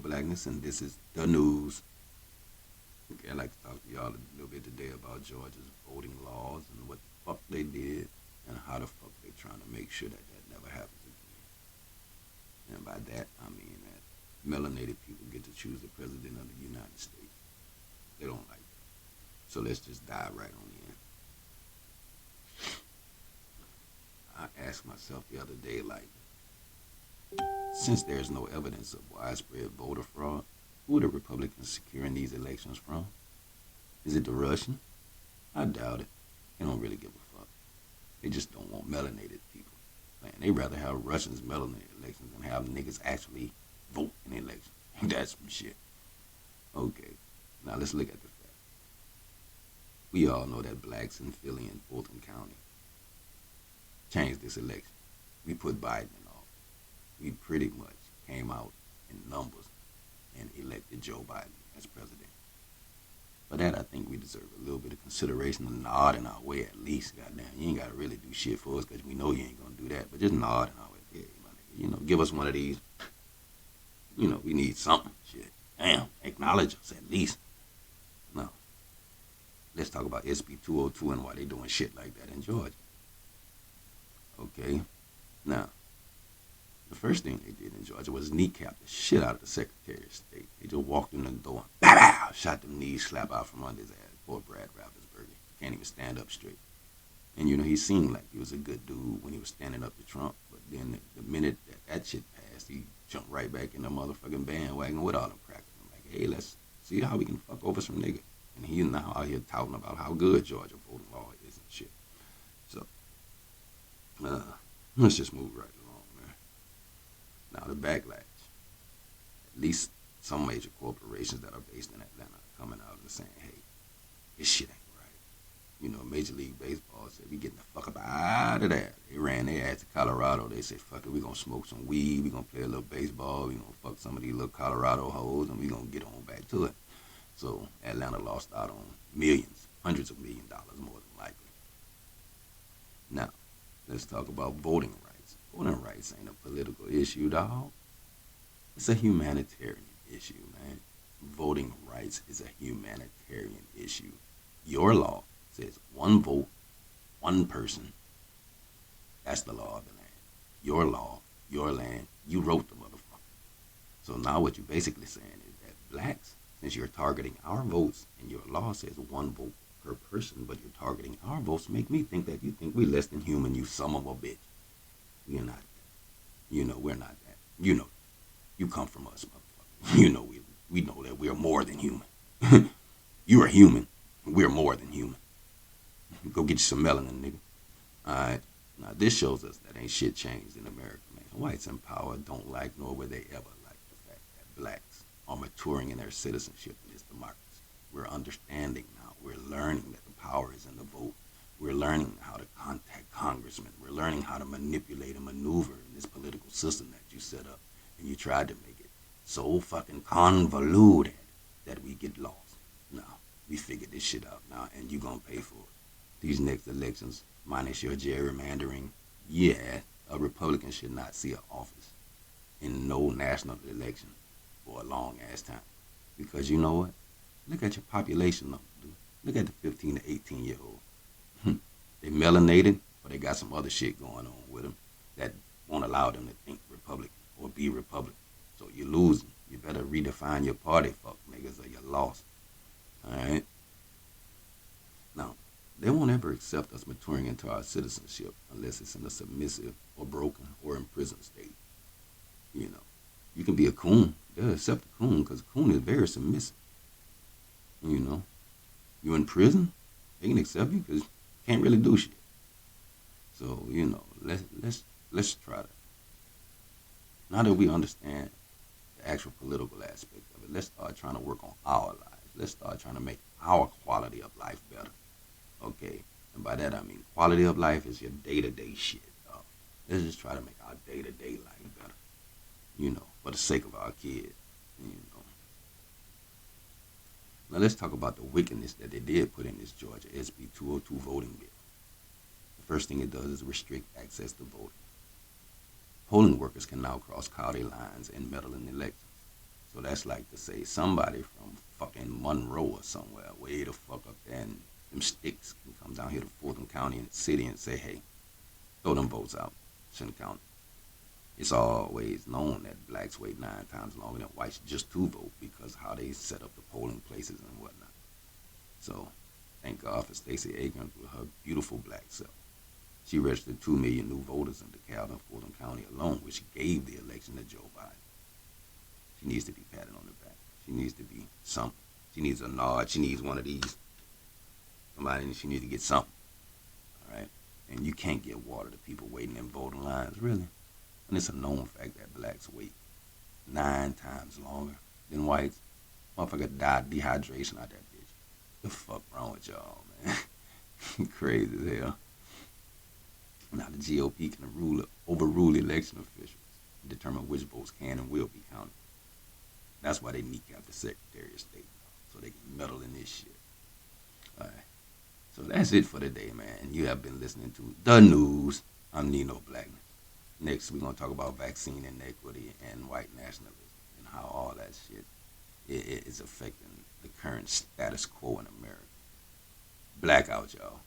Blackness, and this is DaNUHZ. Okay, I'd like to talk to y'all a little bit today about Georgia's voting laws and what the fuck they did and how the fuck they trying to make sure that that never happens again. And by that, I mean that melanated people get to choose the president of the United States. They don't like that. So let's just dive right on in. I asked myself the other day, like, since there's no evidence of widespread voter fraud, who are the Republicans securing these elections from? Is it the Russians? I doubt it. They don't really give a fuck. They just don't want melanated people. Man, they rather have Russians melanated elections than have niggas actually vote in elections. That's some shit. Okay, now let's look at the fact. We all know that blacks in Philly and Fulton County changed this election. We put Biden in office. We pretty much came out in numbers and elected Joe Biden as president. For that, I think we deserve a little bit of consideration, a nod in our way at least. Goddamn, you ain't got to really do shit for us because we know you ain't going to do that, but just nod in our way. Yeah, my nigga, you know, give us one of these. You know, we need something. Shit. Damn, acknowledge us at least. No. Let's talk about SB 202 and why they doing shit like that in Georgia. Okay, now, the first thing they did in Georgia was kneecap the shit out of the Secretary of State. They just walked in the door and bow, bow, shot them knees slap out from under his ass. Poor Brad Raffensperger. Can't even stand up straight. And, you know, he seemed like he was a good dude when he was standing up to Trump. But then the minute that shit passed, he jumped right back in the motherfucking bandwagon with all them crackers. I'm like, hey, let's see how we can fuck over some niggas. And he's now out here touting about how good Georgia voting law is and shit. So, let's just move right along, man. Now, the backlash. At least some major corporations that are based in Atlanta are coming out and saying, hey, this shit ain't right. You know, Major League Baseball said, we getting the fuck up out of there. They ran their ass to Colorado. They said, fuck it, we gonna smoke some weed. We gonna play a little baseball. We gonna fuck some of these little Colorado hoes, and we gonna get on back to it. So Atlanta lost out on millions, hundreds of $1 million more than likely. Now, let's talk about voting rights. Voting rights ain't a political issue, dog. It's a humanitarian issue, man. Voting rights is a humanitarian issue. Your law says one vote, one person. That's the law of the land. Your law, your land, you wrote the motherfucker. So now what you're basically saying is that blacks, since you're targeting our votes and your law says one vote per person, but you're targeting our votes, make me think that you think we're less than human, you son of a bitch. We're not that. You know, we're not that. You know, you come from us, motherfucker. You know, we know that we're more than human. You are human. We're more than human. Go get you some melanin, nigga. All right. Now, this shows us that ain't shit changed in America, man. Whites in power don't like, nor will they ever like, the fact that blacks are maturing in their citizenship in this democracy. We're understanding now. We're learning that the power is in the vote. We're learning how to contact congressmen. We're learning how to manipulate and maneuver in this political system that you set up. And you tried to make it so fucking convoluted that we get lost. Now, we figured this shit out now, and you gonna pay for it. These next elections, minus your gerrymandering, yeah, a Republican should not see an office in no national election for a long ass time. Because you know what? Look at your population number, dude. Look at the 15 to 18 year old. They melanated, or they got some other shit going on with them that won't allow them to think Republican or be Republican. So you're losing. You better redefine your party, fuck niggas, or you're lost. Alright? Now, they won't ever accept us maturing into our citizenship unless it's in a submissive or broken or imprisoned state. You know, you can be a coon. They'll accept a coon because a coon is very submissive. You know, you in prison, they can accept you because you can't really do shit. So, you know, let's try to. Now that we understand the actual political aspect of it, let's start trying to work on our lives. Let's start trying to make our quality of life better. Okay? And by that I mean quality of life is your day-to-day shit, dog. Let's just try to make our day-to-day life better. You know, for the sake of our kids. You know. Now let's talk about the wickedness that they did put in this Georgia SB 202 voting bill. The first thing it does is restrict access to voting. Polling workers can now cross county lines and meddle in elections. So that's like to say somebody from fucking Monroe or somewhere, way the fuck up there, and them sticks can come down here to Fulton County and the city and say, hey, throw them votes out. Shouldn't count. It's always known that blacks wait 9 times longer than whites just to vote because how they set up the polling places and whatnot. So thank God for Stacey Abrams with her beautiful black self. She registered 2 million new voters in DeKalb and Fulton County alone, which gave the election to Joe Biden. She needs to be patted on the back. She needs to be something. She needs a nod. She needs one of these. Somebody, she needs to get something. All right? And you can't get water to people waiting in voting lines, really. And it's a known fact that blacks wait 9 times longer than whites. Motherfucker died dehydration out that bitch. The fuck wrong with y'all, man? Crazy as hell. Now the GOP can overrule election officials and determine which votes can and will be counted. That's why they kneecap the Secretary of State, so they can meddle in this shit. All right. So that's it for today, man. You have been listening to DaNUHZ. I'm Nino Blackness. Next, we're going to talk about vaccine inequity and white nationalism and how all that shit is affecting the current status quo in America. Blackout, y'all.